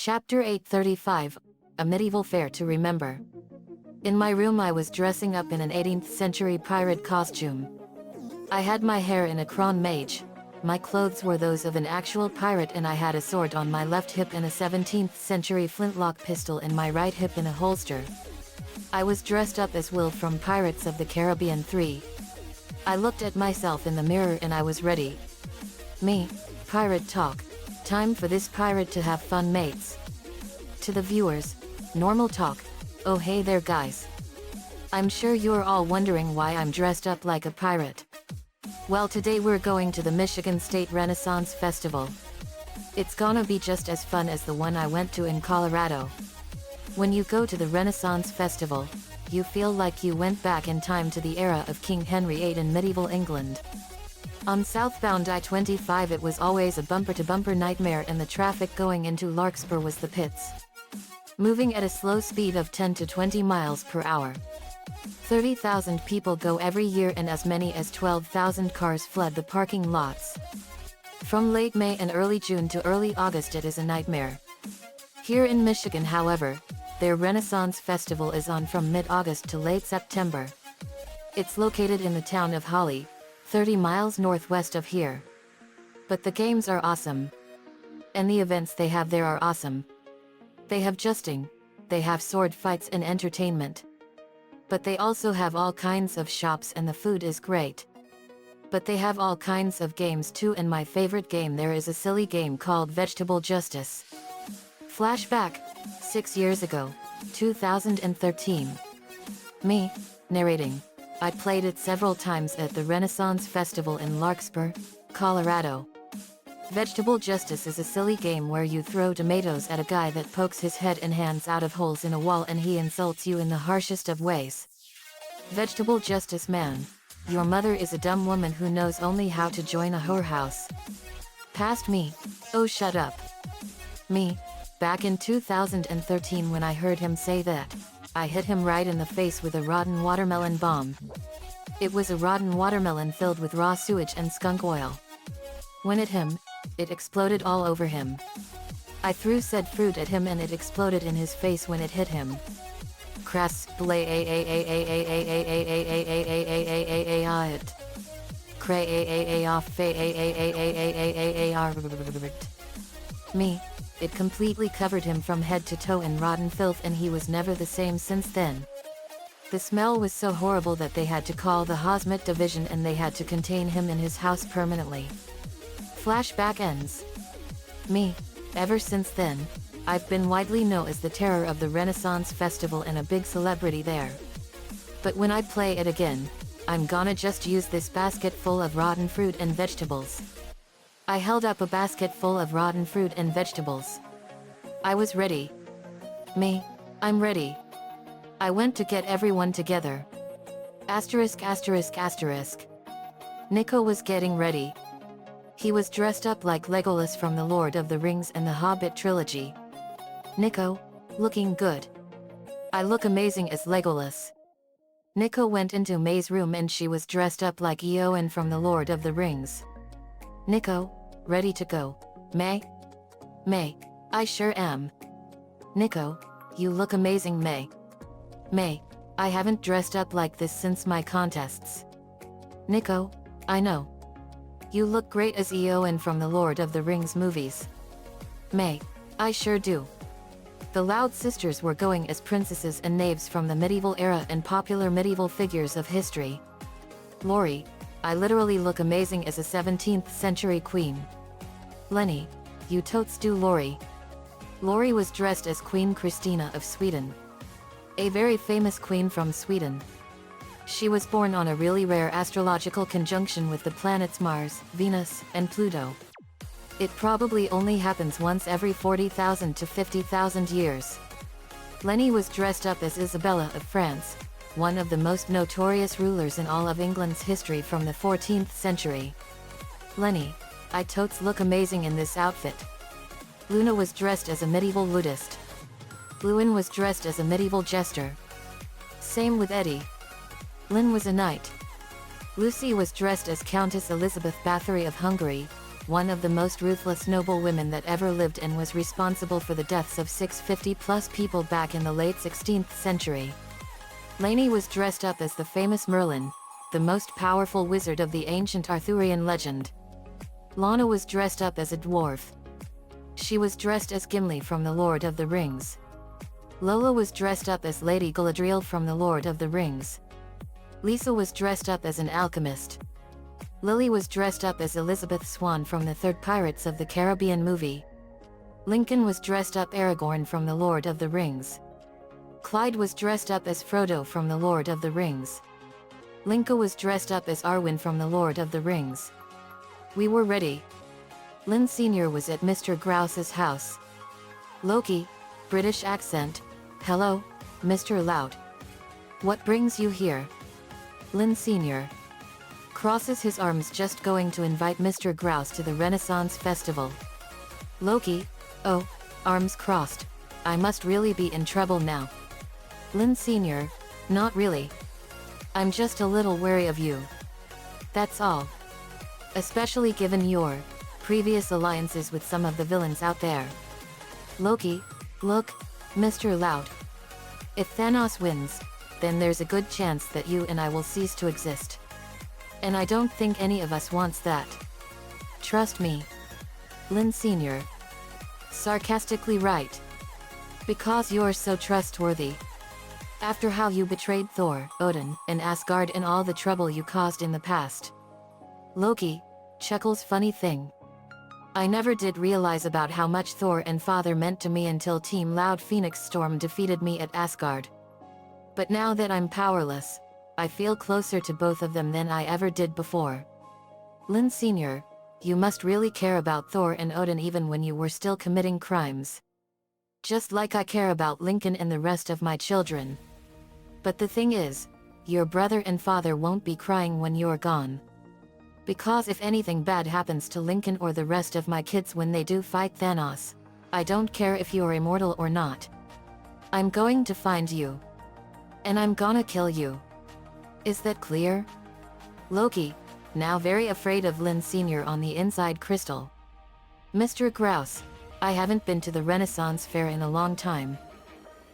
Chapter 835, A Medieval Fair to Remember. In my room I was dressing up in an 18th century pirate costume. I had my hair in a crown mage, my clothes were those of an actual pirate, and I had a sword on my left hip and a 17th century flintlock pistol in my right hip in a holster. I was dressed up as Will from Pirates of the Caribbean 3. I looked at myself in the mirror and I was ready. Me, pirate talk. Time for this pirate to have fun, mates. To the viewers, normal talk. Oh hey there guys. I'm sure you're all wondering why I'm dressed up like a pirate. Well, today we're going to the Michigan State Renaissance Festival. It's gonna be just as fun as the one I went to in Colorado. When you go to the Renaissance Festival, you feel like you went back in time to the era of King Henry VIII in medieval England. On southbound I-25 it was always a bumper-to-bumper nightmare, and the traffic going into Larkspur was the pits. Moving at a slow speed of 10 to 20 miles per hour. 30,000 people go every year and as many as 12,000 cars flood the parking lots. From late May and early June to early August it is a nightmare. Here in Michigan, however, their Renaissance Festival is on from mid-August to late September. It's located in the town of Holly, 30 miles northwest of here. But the games are awesome. And the events they have there are awesome. They have jousting, they have sword fights and entertainment. But they also have all kinds of shops and the food is great. But they have all kinds of games too, and my favorite game there is a silly game called Vegetable Justice. Flashback, 6 years ago, 2013. Me, narrating. I played it several times at the Renaissance Festival in Larkspur, Colorado. Vegetable Justice is a silly game where you throw tomatoes at a guy that pokes his head and hands out of holes in a wall and he insults you in the harshest of ways. Vegetable Justice, man. Your mother is a dumb woman who knows only how to join a whorehouse. Past me. Oh shut up. Me. Back in 2013 when I heard him say that, I hit him right in the face with a rotten watermelon bomb. It was a rotten watermelon filled with raw sewage and skunk oil. When it hit him, it exploded all over him. I threw said fruit at him and it exploded in his face when it hit him. Crass play it. Cray off me. It completely covered him from head to toe in rotten filth and he was never the same since then. The smell was so horrible that they had to call the Hazmat division and they had to contain him in his house permanently. Flashback ends. Me. Ever since then, I've been widely known as the terror of the Renaissance Festival and a big celebrity there. But when I play it again, I'm gonna just use this basket full of rotten fruit and vegetables. I held up a basket full of rotten fruit and vegetables. I was ready. Me. I'm ready. I went to get everyone together. Asterisk asterisk asterisk. Nico was getting ready. He was dressed up like Legolas from The Lord of the Rings and the Hobbit trilogy. Nico, looking good. I look amazing as Legolas. Nico went into May's room and she was dressed up like Eowyn from The Lord of the Rings. Nico, ready to go. May? May, I sure am. Nico, you look amazing, May. May, I haven't dressed up like this since my contests. Nico, I know. You look great as Eowyn from the Lord of the Rings movies. May, I sure do. The Loud Sisters were going as princesses and knaves from the medieval era and popular medieval figures of history. Lori, I literally look amazing as a 17th century queen. Lenny, you totes do, Lori. Lori was dressed as Queen Christina of Sweden. A very famous queen from Sweden. She was born on a really rare astrological conjunction with the planets Mars, Venus, and Pluto. It probably only happens once every 40,000 to 50,000 years. Lenny was dressed up as Isabella of France, one of the most notorious rulers in all of England's history from the 14th century. Lenny, I totes look amazing in this outfit. Luna was dressed as a medieval ludist. Lewin was dressed as a medieval jester. Same with Eddie. Lynn was a knight. Lucy was dressed as Countess Elizabeth Bathory of Hungary, one of the most ruthless noble women that ever lived and was responsible for the deaths of 650+ people back in the late 16th century. Lainey was dressed up as the famous Merlin, the most powerful wizard of the ancient Arthurian legend. Lana was dressed up as a dwarf. She was dressed as Gimli from The Lord of the Rings. Lola was dressed up as Lady Galadriel from The Lord of the Rings. Lisa was dressed up as an alchemist. Lily was dressed up as Elizabeth Swann from the third Pirates of the Caribbean movie. Lincoln was dressed up Aragorn from The Lord of the Rings. Clyde was dressed up as Frodo from The Lord of the Rings. Linka was dressed up as Arwen from The Lord of the Rings. We were ready. Lynn Sr. was at Mr. Grouse's house. Loki, British accent, hello, Mr. Loud. What brings you here? Lynn Sr. crosses his arms, just going to invite Mr. Grouse to the Renaissance Festival. Loki, oh, arms crossed. I must really be in trouble now. Lynn Sr. Not really. I'm just a little wary of you. That's all. Especially given your previous alliances with some of the villains out there. Loki, look, Mr. Loud. If Thanos wins, then there's a good chance that you and I will cease to exist. And I don't think any of us wants that. Trust me. Lynn Sr. Sarcastically right. Because you're so trustworthy. After how you betrayed Thor, Odin, and Asgard and all the trouble you caused in the past. Loki chuckles. Funny thing. I never did realize about how much Thor and Father meant to me until Team Loud Phoenix Storm defeated me at Asgard. But now that I'm powerless, I feel closer to both of them than I ever did before. Lynn Sr., you must really care about Thor and Odin even when you were still committing crimes. Just like I care about Lincoln and the rest of my children. But the thing is, your brother and father won't be crying when you're gone. Because if anything bad happens to Lincoln or the rest of my kids when they do fight Thanos, I don't care if you're immortal or not. I'm going to find you. And I'm gonna kill you. Is that clear? Loki, now very afraid of Lynn Sr. on the inside. Crystal. Mr. Grouse, I haven't been to the Renaissance Fair in a long time.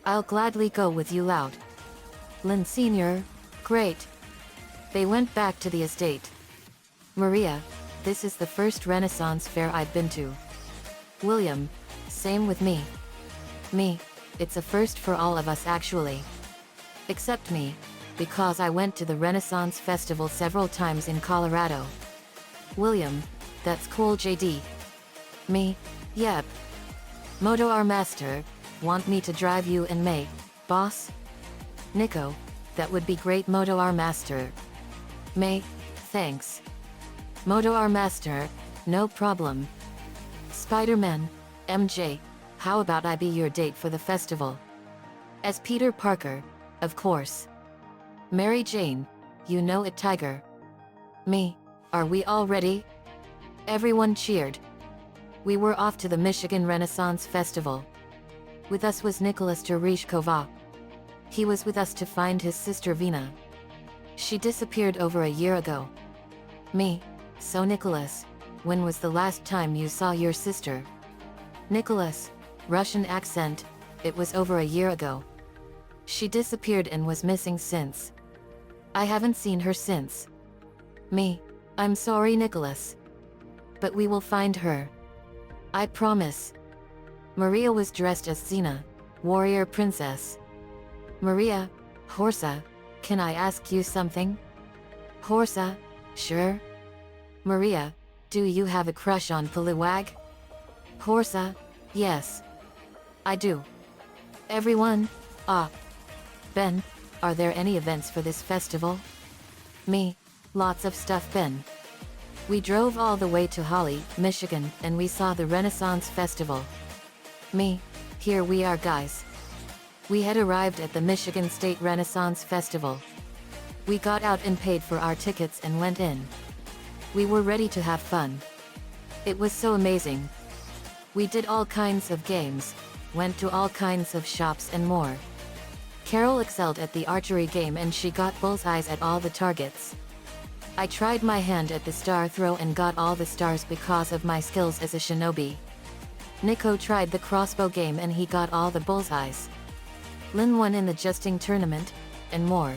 I'll gladly go with you. Loud. Lynn Sr., great. They went back to the estate. Maria, this is the first Renaissance Fair I've been to. William, same with me. Me, it's a first for all of us actually. Except me, because I went to the Renaissance Festival several times in Colorado. William, that's cool. JD. Me, yep. Moto our master, want me to drive you and May, boss? Nico, that would be great. Moto our master. May, thanks. Moto our master, no problem. Spider-Man, MJ, how about I be your date for the festival? As Peter Parker, of course. Mary Jane, you know it. Tiger. Me, are we all ready? Everyone cheered. We were off to the Michigan Renaissance Festival. With us was Nicholas Tereshkova. He was with us to find his sister Vina. She disappeared over a year ago. Me, so Nicholas, when was the last time you saw your sister? Nicholas, Russian accent, it was over a year ago. She disappeared and was missing since. I haven't seen her since. Me, I'm sorry Nicholas. But we will find her. I promise. Maria was dressed as Xena, warrior princess. Maria, Horsa, can I ask you something? Horsa, sure. Maria, do you have a crush on Poliwag? Horsa, yes. I do. Everyone, Ben, are there any events for this festival? Me, lots of stuff. Ben. We drove all the way to Holly, Michigan, and we saw the Renaissance Festival. Me, here we are guys. We had arrived at the Michigan State Renaissance Festival. We got out and paid for our tickets and went in. We were ready to have fun. It was so amazing. We did all kinds of games, went to all kinds of shops and more. Carol excelled at the archery game and she got bullseyes at all the targets. I tried my hand at the star throw and got all the stars because of my skills as a shinobi. Nico tried the crossbow game and he got all the bullseyes. Lin won in the justing tournament, and more.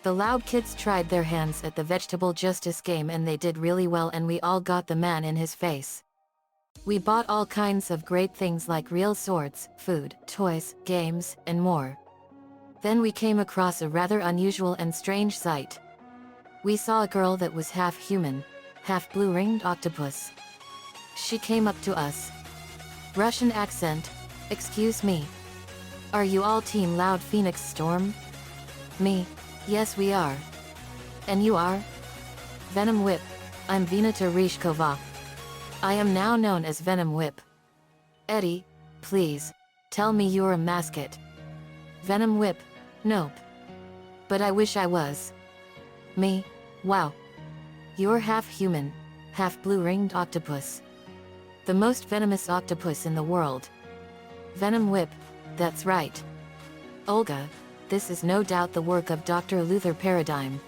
The loud kids tried their hands at the vegetable justice game and they did really well and we all got the man in his face. We bought all kinds of great things like real swords, food, toys, games, and more. Then we came across a rather unusual and strange sight. We saw a girl that was half human, half blue-ringed octopus. She came up to us. Russian accent, "Excuse me. Are you all Team Loud Phoenix Storm?" Me, "Yes we are." "And you are?" "Venom Whip. I'm Vina Tereshkova. I am now known as Venom Whip." "Eddie, please, tell me you're a mascot." "Venom Whip, nope. But I wish I was." Me, "Wow. You're half human, half blue-ringed octopus. The most venomous octopus in the world." "Venom Whip, that's right. Olga, this is no doubt the work of Dr. Luther Paradigm."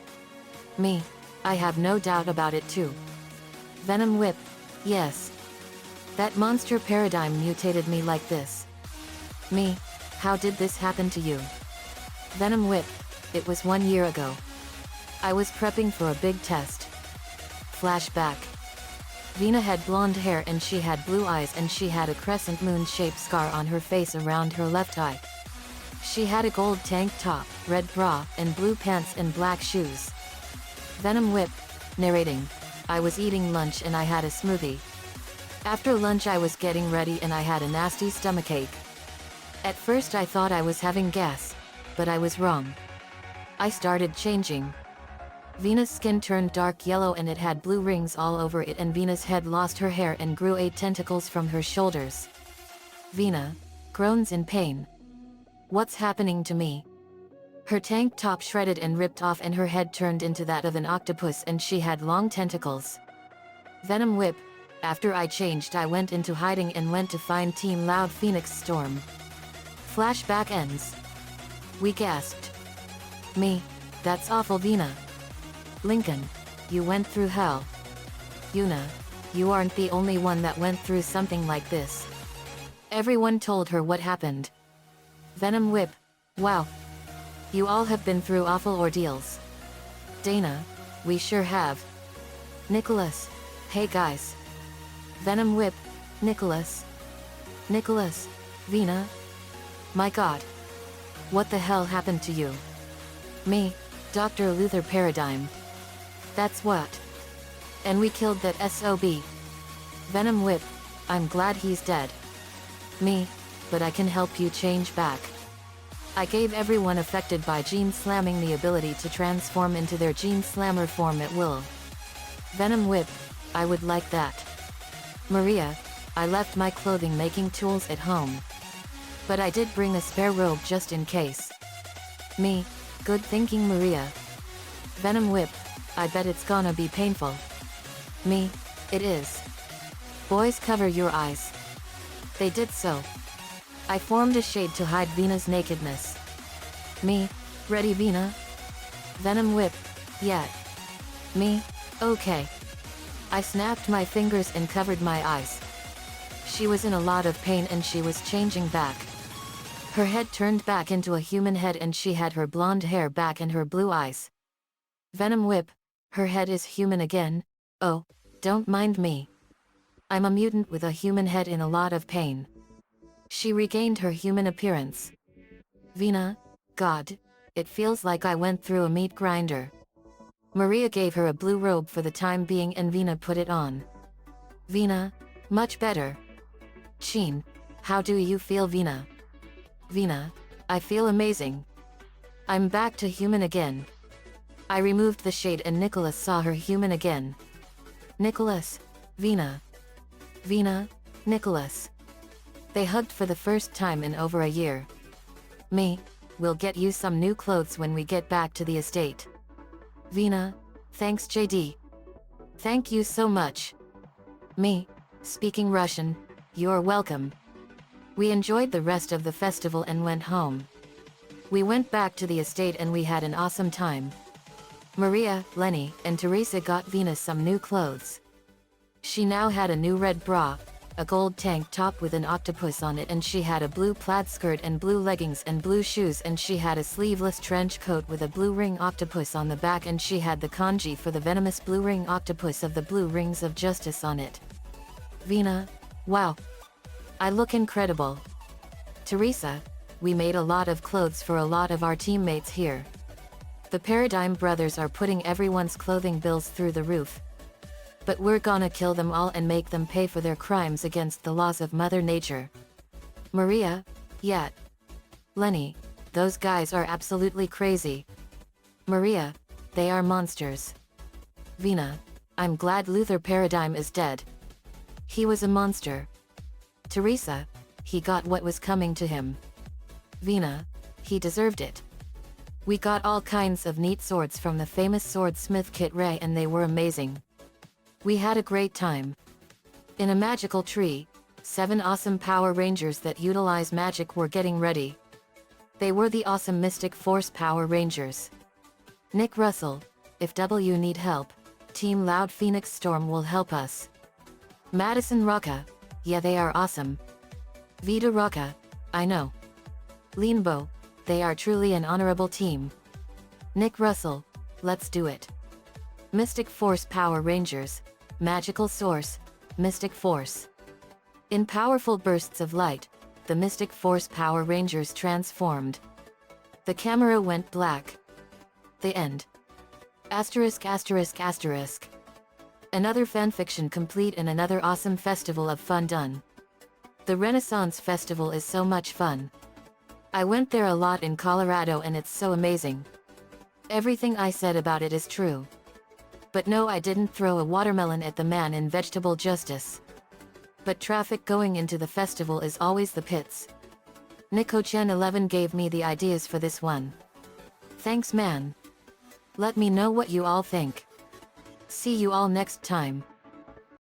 Me, "I have no doubt about it too." "Venom Whip, yes. That monster Paradigm mutated me like this." Me, "How did this happen to you?" Venom Whip, "It was 1 year ago. I was prepping for a big test." Flashback. Vina had blonde hair and she had blue eyes and she had a crescent moon-shaped scar on her face around her left eye. She had a gold tank top, red bra, and blue pants and black shoes. Venom Whip, narrating. "I was eating lunch and I had a smoothie. After lunch I was getting ready and I had a nasty stomachache. At first I thought I was having gas, but I was wrong. I started changing. Vina's skin turned dark yellow and it had blue rings all over it and Vina's head lost her hair and grew 8 tentacles from her shoulders. Vina groans in pain. What's happening to me?" Her tank top shredded and ripped off and her head turned into that of an octopus and she had long tentacles. Venom Whip, "After I changed I went into hiding and went to find Team Loud Phoenix Storm." Flashback ends. We gasped. Me, "That's awful Vina." Lincoln, "You went through hell." Yuna, "You aren't the only one that went through something like this." Everyone told her what happened. Venom Whip, "Wow. You all have been through awful ordeals." Dana, "We sure have." Nicholas, "Hey guys." Venom Whip, "Nicholas. Nicholas, Vina. My God. What the hell happened to you?" Me, "Dr. Luther Paradigm. That's what. And we killed that SOB. Venom Whip, "I'm glad he's dead." Me, "But I can help you change back." I gave everyone affected by Gene Slamming the ability to transform into their Gene Slammer form at will. Venom Whip, "I would like that." Maria, "I left my clothing making tools at home. But I did bring a spare robe just in case." Me, "Good thinking Maria." Venom Whip, "I bet it's gonna be painful." Me, "It is." Boys, cover your eyes. They did so. I formed a shade to hide Vina's nakedness. Me, "Ready Vina?" Venom Whip, "Yeah." Me, "Okay." I snapped my fingers and covered my eyes. She was in a lot of pain and she was changing back. Her head turned back into a human head and she had her blonde hair back and her blue eyes. Venom Whip, "Her head is human again? Oh, don't mind me. I'm a mutant with a human head in a lot of pain." She regained her human appearance. Vina, "God, it feels like I went through a meat grinder." Maria gave her a blue robe for the time being and Vina put it on. Vina, "Much better." Sheen, "How do you feel Vina?" Vina, "I feel amazing. I'm back to human again." I removed the shade and Nicholas saw her human again. Nicholas, Vina. Vina, Nicholas. They hugged for the first time in over a year. Me, "We'll get you some new clothes when we get back to the estate." Vina, "Thanks JD. Thank you so much." Me, speaking Russian, "You're welcome." We enjoyed the rest of the festival and went home. We went back to the estate and we had an awesome time. Maria, Lenny, and Teresa got Venus some new clothes. She now had a new red bra, a gold tank top with an octopus on it, and she had a blue plaid skirt and blue leggings and blue shoes, and she had a sleeveless trench coat with a blue ring octopus on the back, and she had the kanji for the venomous blue ring octopus of the blue rings of justice on it. Vina, wow. I look incredible. Teresa, we made a lot of clothes for a lot of our teammates here. The Paradigm brothers are putting everyone's clothing bills through the roof. But we're gonna kill them all and make them pay for their crimes against the laws of Mother Nature. Maria, yeah. Lenny, those guys are absolutely crazy. Maria, they are monsters. Vina, I'm glad Luther Paradigm is dead. He was a monster. Teresa, he got what was coming to him. Vina, he deserved it. We got all kinds of neat swords from the famous swordsmith Kit Ray, and they were amazing. We had a great time. In a magical tree, 7 awesome Power Rangers that utilize magic were getting ready. They were the awesome Mystic Force Power Rangers. Nick Russell, if W need help, Team Loud Phoenix Storm will help us. Madison Rocca, yeah, they are awesome. Vita Rocca, I know. Leanbo, they are truly an honorable team. Nick Russell, let's do it. Mystic Force Power Rangers, Magical Source, Mystic Force. In powerful bursts of light, the Mystic Force Power Rangers transformed. The camera went black. The end. Asterisk asterisk asterisk. Another fanfiction complete and another awesome festival of fun done. The Renaissance Festival is so much fun. I went there a lot in Colorado and it's so amazing. Everything I said about it is true. But no, I didn't throw a watermelon at the man in Vegetable Justice. But traffic going into the festival is always the pits. Nico-chan11 gave me the ideas for this one. Thanks man. Let me know what you all think. See you all next time.